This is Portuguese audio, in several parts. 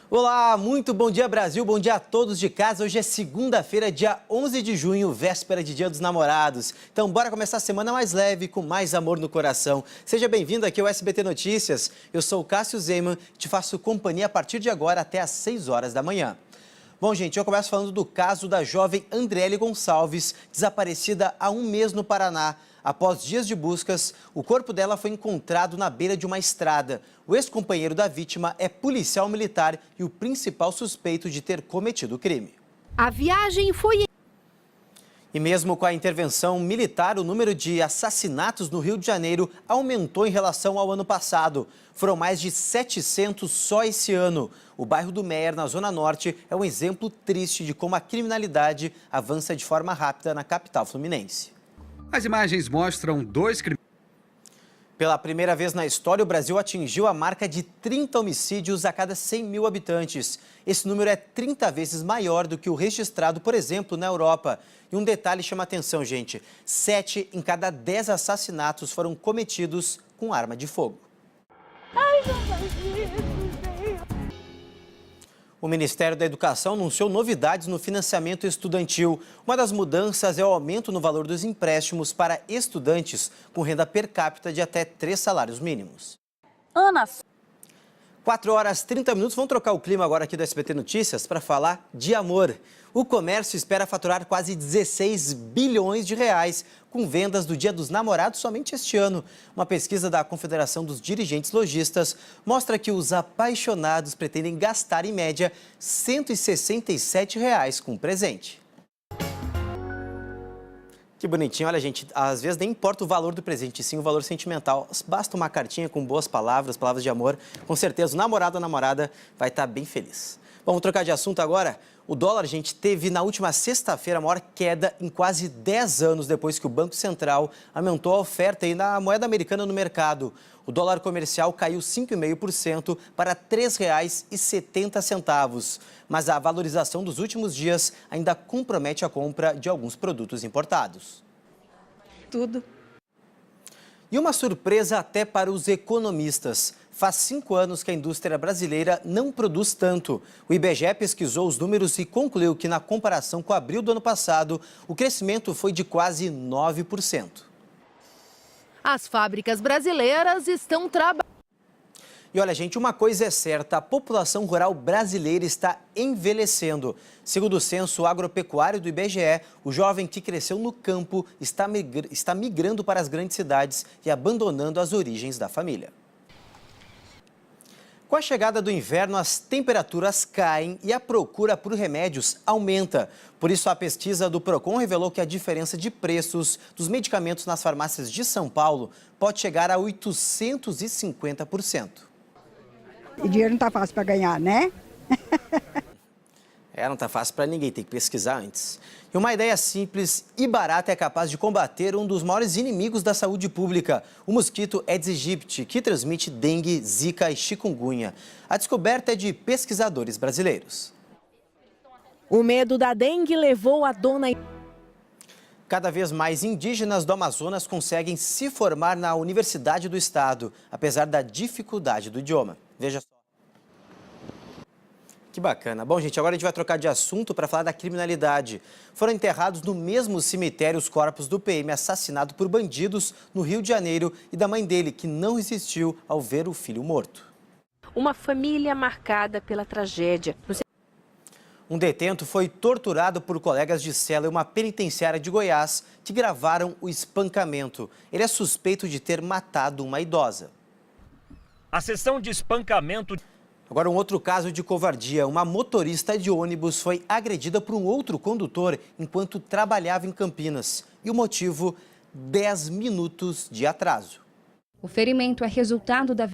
Olá, muito bom dia Brasil, bom dia a todos de casa. Hoje é segunda-feira, dia 11 de junho, véspera de Dia dos Namorados. Então bora começar a semana mais leve, com mais amor no coração. Seja bem-vindo aqui ao SBT Notícias. Eu sou o Cássio Zeyman e te faço companhia a partir de agora até às 6 horas da manhã. Bom, gente, eu começo falando do caso da jovem Andriele Gonçalves, desaparecida há um mês no Paraná. Após dias de buscas, o corpo dela foi encontrado na beira de uma estrada. O ex-companheiro da vítima é policial militar e o principal suspeito de ter cometido o crime. A viagem foi... E mesmo com a intervenção militar, o número de assassinatos no Rio de Janeiro aumentou em relação ao ano passado. Foram mais de 700 só esse ano. O bairro do Meier, na Zona Norte, é um exemplo triste de como a criminalidade avança de forma rápida na capital fluminense. As imagens mostram dois criminosos. Pela primeira vez na história, o Brasil atingiu a marca de 30 homicídios a cada 100 mil habitantes. Esse número é 30 vezes maior do que o registrado, por exemplo, na Europa. E um detalhe chama a atenção, gente. 7 em cada 10 assassinatos foram cometidos com arma de fogo. Ai, não faz isso. O Ministério da Educação anunciou novidades no financiamento estudantil. Uma das mudanças é o aumento no valor dos empréstimos para estudantes com renda per capita de até 3 salários mínimos. 4 horas 30 minutos. Vamos trocar o clima agora aqui do SBT Notícias para falar de amor. O comércio espera faturar quase 16 bilhões de reais com vendas do Dia dos Namorados somente este ano. Uma pesquisa da Confederação dos Dirigentes Lojistas mostra que os apaixonados pretendem gastar, em média, R$ 167 com presente. Que bonitinho. Olha, gente, às vezes nem importa o valor do presente, sim o valor sentimental. Basta uma cartinha com boas palavras, palavras de amor. Com certeza o namorado ou a namorada vai estar bem feliz. Vamos trocar de assunto agora? O dólar, gente, teve na última sexta-feira a maior queda em quase 10 anos depois que o Banco Central aumentou a oferta aí na moeda americana no mercado. O dólar comercial caiu 5,5% para R$ 3,70. Mas a valorização dos últimos dias ainda compromete a compra de alguns produtos importados. Tudo. E uma surpresa até para os economistas. Faz 5 anos que a indústria brasileira não produz tanto. O IBGE pesquisou os números e concluiu que, na comparação com abril do ano passado, o crescimento foi de quase 9%. As fábricas brasileiras estão trabalhando. E olha, gente, uma coisa é certa, a população rural brasileira está envelhecendo. Segundo o censo agropecuário do IBGE, o jovem que cresceu no campo está migrando para as grandes cidades e abandonando as origens da família. Com a chegada do inverno, as temperaturas caem e a procura por remédios aumenta. Por isso, a pesquisa do Procon revelou que a diferença de preços dos medicamentos nas farmácias de São Paulo pode chegar a 850%. E dinheiro não tá fácil para ganhar, né? Não tá fácil para ninguém, tem que pesquisar antes. E uma ideia simples e barata é capaz de combater um dos maiores inimigos da saúde pública, o mosquito Aedes aegypti, que transmite dengue, zika e chikungunya. A descoberta é de pesquisadores brasileiros. O medo da dengue levou a dona... Cada vez mais indígenas do Amazonas conseguem se formar na Universidade do Estado, apesar da dificuldade do idioma. Veja só. Que bacana. Bom, gente, agora a gente vai trocar de assunto para falar da criminalidade. Foram enterrados no mesmo cemitério os corpos do PM assassinado por bandidos no Rio de Janeiro e da mãe dele, que não resistiu ao ver o filho morto. Uma família marcada pela tragédia. Um detento foi torturado por colegas de cela em uma penitenciária de Goiás que gravaram o espancamento. Ele é suspeito de ter matado uma idosa. A sessão de espancamento... Agora, um outro caso de covardia. Uma motorista de ônibus foi agredida por um outro condutor enquanto trabalhava em Campinas. E o motivo, 10 minutos de atraso. O ferimento é resultado da...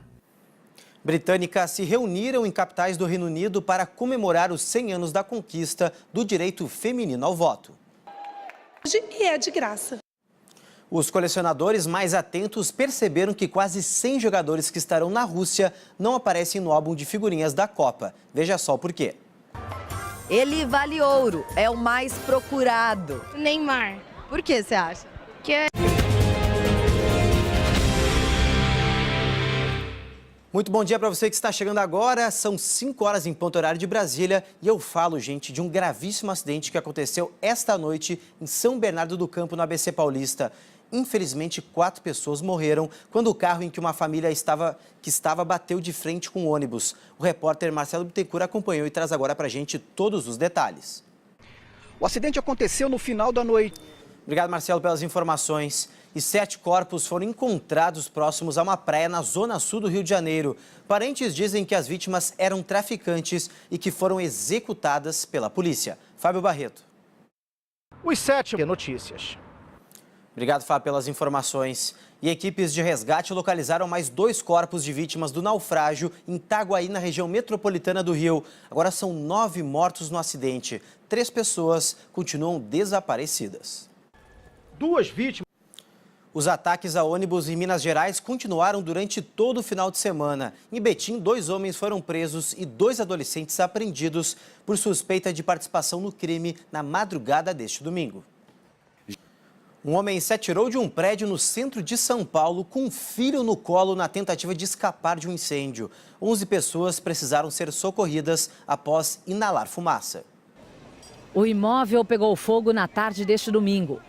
Britânicas se reuniram em capitais do Reino Unido para comemorar os 100 anos da conquista do direito feminino ao voto. E é de graça. Os colecionadores mais atentos perceberam que quase 100 jogadores que estarão na Rússia não aparecem no álbum de figurinhas da Copa. Veja só o porquê. Ele vale ouro, é o mais procurado. Neymar. Por que você acha? Que é... Muito bom dia para você que está chegando agora. São 5 horas em ponto horário de Brasília e eu falo, gente, de um gravíssimo acidente que aconteceu esta noite em São Bernardo do Campo, no ABC Paulista. Infelizmente, 4 pessoas morreram quando o carro em que uma família estava bateu de frente com o ônibus. O repórter Marcelo Bittencourt acompanhou e traz agora para a gente todos os detalhes. O acidente aconteceu no final da noite. Obrigado, Marcelo, pelas informações. E 7 corpos foram encontrados próximos a uma praia na zona sul do Rio de Janeiro. Parentes dizem que as vítimas eram traficantes e que foram executadas pela polícia. Fábio Barreto. Os 7 notícias. Obrigado, Fábio, pelas informações. E equipes de resgate localizaram mais 2 corpos de vítimas do naufrágio em Itaguaí, na região metropolitana do Rio. Agora são 9 mortos no acidente. 3 pessoas continuam desaparecidas. 2 vítimas. Os ataques a ônibus em Minas Gerais continuaram durante todo o final de semana. Em Betim, 2 homens foram presos e 2 adolescentes apreendidos por suspeita de participação no crime na madrugada deste domingo. Um homem se atirou de um prédio no centro de São Paulo com um filho no colo na tentativa de escapar de um incêndio. 11 pessoas precisaram ser socorridas após inalar fumaça. O imóvel pegou fogo na tarde deste domingo.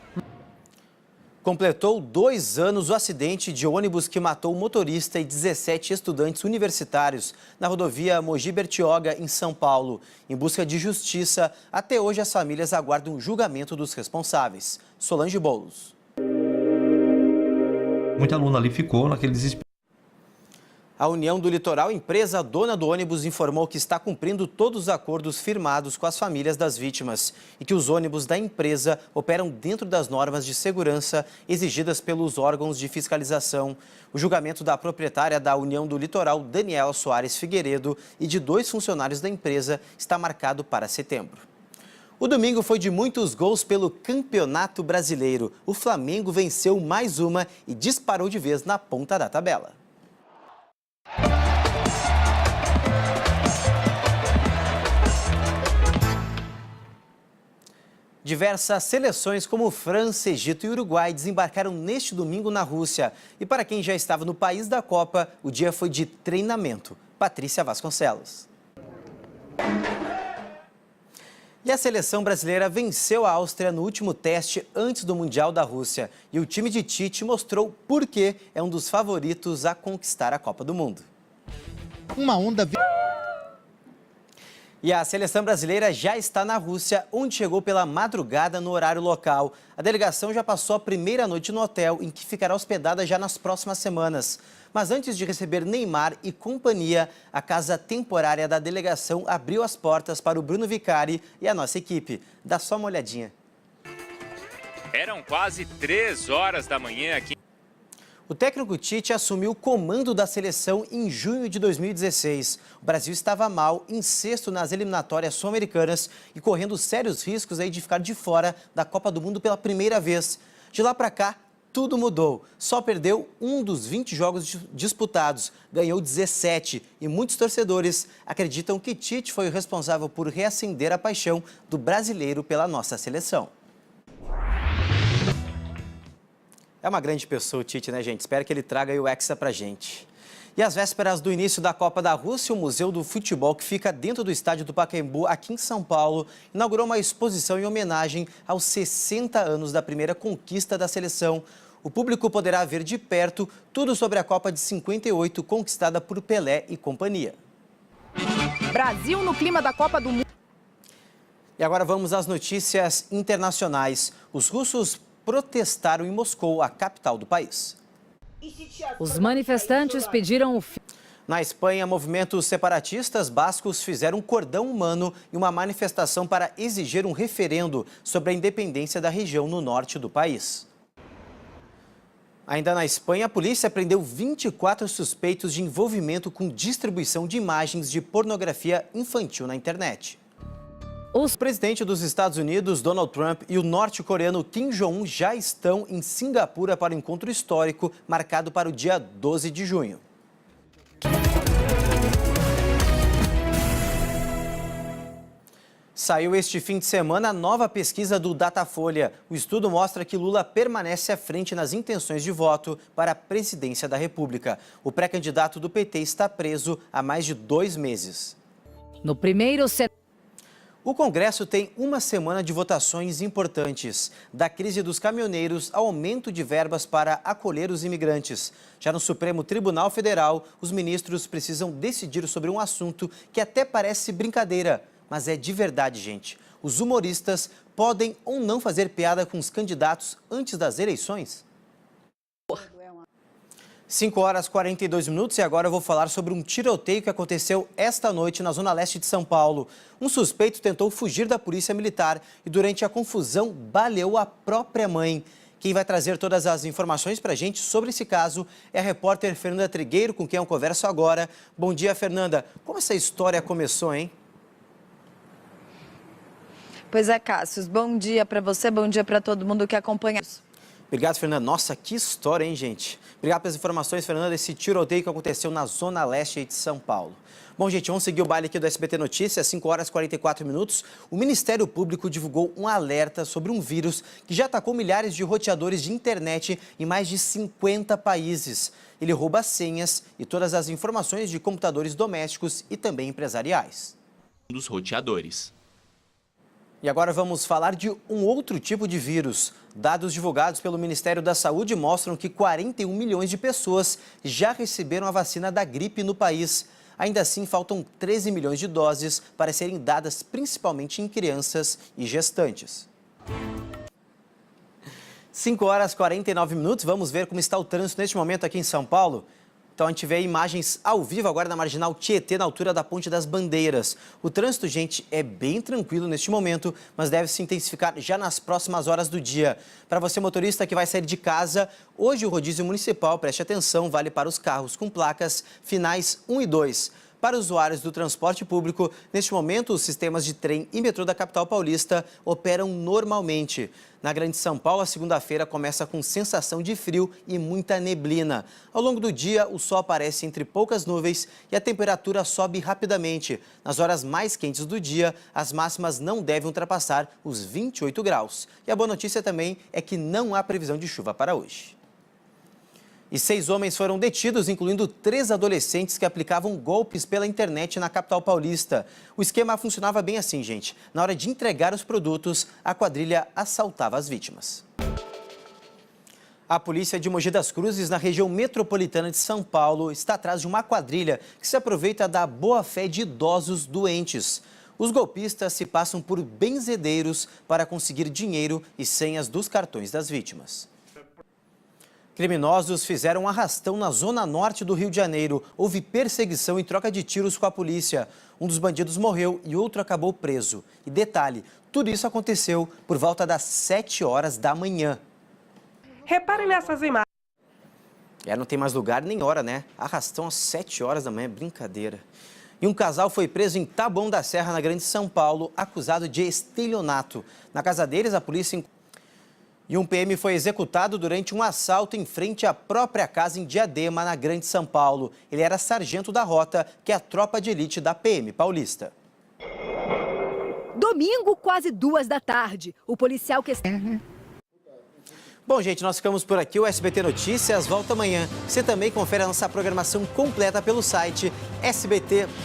Completou 2 anos o acidente de ônibus que matou o motorista e 17 estudantes universitários na rodovia Mogi Bertioga, em São Paulo. Em busca de justiça, até hoje as famílias aguardam o julgamento dos responsáveis. Solange Boulos. Muita aluna ali ficou naquele desespero. A União do Litoral, empresa dona do ônibus, informou que está cumprindo todos os acordos firmados com as famílias das vítimas e que os ônibus da empresa operam dentro das normas de segurança exigidas pelos órgãos de fiscalização. O julgamento da proprietária da União do Litoral, Daniela Soares Figueiredo, e de 2 funcionários da empresa está marcado para setembro. O domingo foi de muitos gols pelo Campeonato Brasileiro. O Flamengo venceu mais uma e disparou de vez na ponta da tabela. Diversas seleções como França, Egito e Uruguai desembarcaram neste domingo na Rússia. E para quem já estava no país da Copa, o dia foi de treinamento. Patrícia Vasconcelos. E a seleção brasileira venceu a Áustria no último teste antes do Mundial da Rússia. E o time de Tite mostrou por que é um dos favoritos a conquistar a Copa do Mundo. Uma onda... E a seleção brasileira já está na Rússia, onde chegou pela madrugada no horário local. A delegação já passou a primeira noite no hotel, em que ficará hospedada já nas próximas semanas. Mas antes de receber Neymar e companhia, a casa temporária da delegação abriu as portas para o Bruno Vicari e a nossa equipe. Dá só uma olhadinha. Eram quase 3 horas da manhã aqui. O técnico Tite assumiu o comando da seleção em junho de 2016. O Brasil estava mal, em 6º nas eliminatórias sul-americanas e correndo sérios riscos aí de ficar de fora da Copa do Mundo pela primeira vez. De lá para cá, tudo mudou. Só perdeu um dos 20 jogos disputados, ganhou 17 e muitos torcedores acreditam que Tite foi o responsável por reacender a paixão do brasileiro pela nossa seleção. É uma grande pessoa o Tite, né, gente? Espero que ele traga aí o Hexa pra gente. E às vésperas do início da Copa da Rússia, o Museu do Futebol, que fica dentro do estádio do Pacaembu, aqui em São Paulo, inaugurou uma exposição em homenagem aos 60 anos da primeira conquista da seleção. O público poderá ver de perto tudo sobre a Copa de 58, conquistada por Pelé e companhia. Brasil no clima da Copa do Mundo. E agora vamos às notícias internacionais. Os russos protestaram em Moscou, a capital do país. Os manifestantes pediram o fim. Na Espanha, movimentos separatistas bascos fizeram um cordão humano e uma manifestação para exigir um referendo sobre a independência da região no norte do país. Ainda na Espanha, a polícia prendeu 24 suspeitos de envolvimento com distribuição de imagens de pornografia infantil na internet. O presidente dos Estados Unidos, Donald Trump, e o norte-coreano Kim Jong-un já estão em Singapura para o encontro histórico marcado para o dia 12 de junho. Saiu este fim de semana a nova pesquisa do Datafolha. O estudo mostra que Lula permanece à frente nas intenções de voto para a presidência da República. O pré-candidato do PT está preso há mais de 2 meses. No primeiro O Congresso tem uma semana de votações importantes, da crise dos caminhoneiros ao aumento de verbas para acolher os imigrantes. Já no Supremo Tribunal Federal, os ministros precisam decidir sobre um assunto que até parece brincadeira, mas é de verdade, gente. Os humoristas podem ou não fazer piada com os candidatos antes das eleições? 5h42 e agora eu vou falar sobre um tiroteio que aconteceu esta noite na zona leste de São Paulo. Um suspeito tentou fugir da polícia militar e durante a confusão baleou a própria mãe. Quem vai trazer todas as informações para a gente sobre esse caso é a repórter Fernanda Trigueiro, com quem eu converso agora. Bom dia, Fernanda. Como essa história começou, hein? Pois é, Cássio, bom dia para você, bom dia para todo mundo que acompanha. Obrigado, Fernanda. Nossa, que história, hein, gente? Obrigado pelas informações, Fernanda, desse tiroteio que aconteceu na zona leste de São Paulo. Bom, gente, vamos seguir o baile aqui do SBT Notícias, 5h44. O Ministério Público divulgou um alerta sobre um vírus que já atacou milhares de roteadores de internet em mais de 50 países. Ele rouba senhas e todas as informações de computadores domésticos e também empresariais. Dos roteadores. E agora vamos falar de um outro tipo de vírus. Dados divulgados pelo Ministério da Saúde mostram que 41 milhões de pessoas já receberam a vacina da gripe no país. Ainda assim, faltam 13 milhões de doses para serem dadas principalmente em crianças e gestantes. 5h49, vamos ver como está o trânsito neste momento aqui em São Paulo. Então a gente vê imagens ao vivo agora na Marginal Tietê, na altura da Ponte das Bandeiras. O trânsito, gente, é bem tranquilo neste momento, mas deve se intensificar já nas próximas horas do dia. Para você, motorista que vai sair de casa, hoje o rodízio municipal, preste atenção, vale para os carros com placas finais 1 e 2. Para usuários do transporte público, neste momento, os sistemas de trem e metrô da capital paulista operam normalmente. Na Grande São Paulo, a segunda-feira começa com sensação de frio e muita neblina. Ao longo do dia, o sol aparece entre poucas nuvens e a temperatura sobe rapidamente. Nas horas mais quentes do dia, as máximas não devem ultrapassar os 28 graus. E a boa notícia também é que não há previsão de chuva para hoje. E 6 homens foram detidos, incluindo 3 adolescentes que aplicavam golpes pela internet na capital paulista. O esquema funcionava bem assim, gente. Na hora de entregar os produtos, a quadrilha assaltava as vítimas. A polícia de Mogi das Cruzes, na região metropolitana de São Paulo, está atrás de uma quadrilha que se aproveita da boa-fé de idosos doentes. Os golpistas se passam por benzedeiros para conseguir dinheiro e senhas dos cartões das vítimas. Criminosos fizeram um arrastão na zona norte do Rio de Janeiro. Houve perseguição e troca de tiros com a polícia. Um dos bandidos morreu e outro acabou preso. E detalhe, tudo isso aconteceu por volta das 7 horas da manhã. Reparem nessas imagens. Não tem mais lugar nem hora, né? Arrastão às 7 horas da manhã, brincadeira. E um casal foi preso em Taboão da Serra, na Grande São Paulo, acusado de estelionato. Na casa deles, a polícia... E um PM foi executado durante um assalto em frente à própria casa em Diadema, na Grande São Paulo. Ele era sargento da rota, que é a tropa de elite da PM paulista. Domingo, quase 2 da tarde. O policial que... Bom, gente, nós ficamos por aqui. O SBT Notícias volta amanhã. Você também confere a nossa programação completa pelo site sbt.com.br.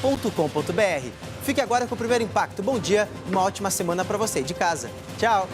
Fique agora com o Primeiro Impacto. Bom dia e uma ótima semana para você de casa. Tchau!